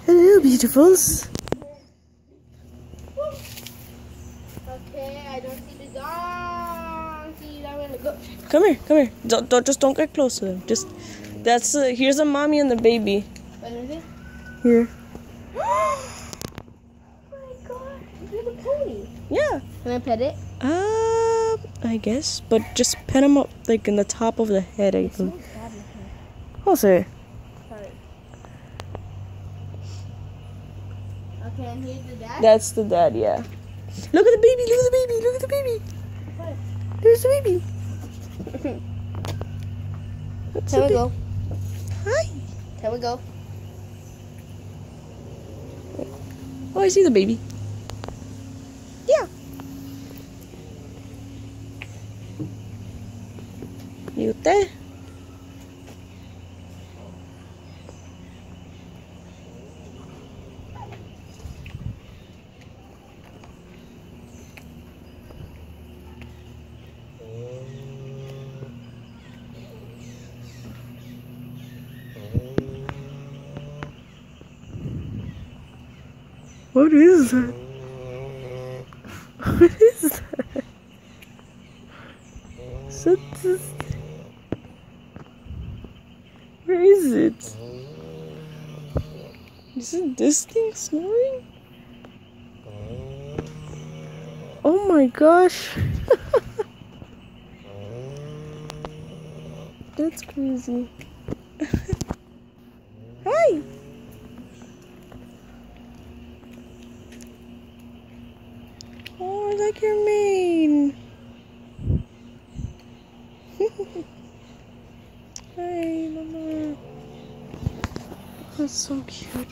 Hello, beautifuls. Okay, I don't see the donkey. I'm gonna go. Come here. Don't get close to them. Just here's a mommy and the baby. What is it? Here. Oh my god! Look at the pony. Yeah. Can I pet it? I guess, but just pet him up like in the top of the head. I think. Bad in here. I'll say. Sorry. Okay, and here's the dad. That's the dad. Yeah. Look at the baby. Look at the baby. Look at the baby. What? There's the baby. That's Can the we go? Hi. Can we go? Oh, I see the baby. Yeah. ¿Y usted? What is that? What is that? Where is it? Isn't this thing snoring? Oh my gosh. That's crazy. Hi. Oh, I like your mane. Hi, Mama. That's so cute.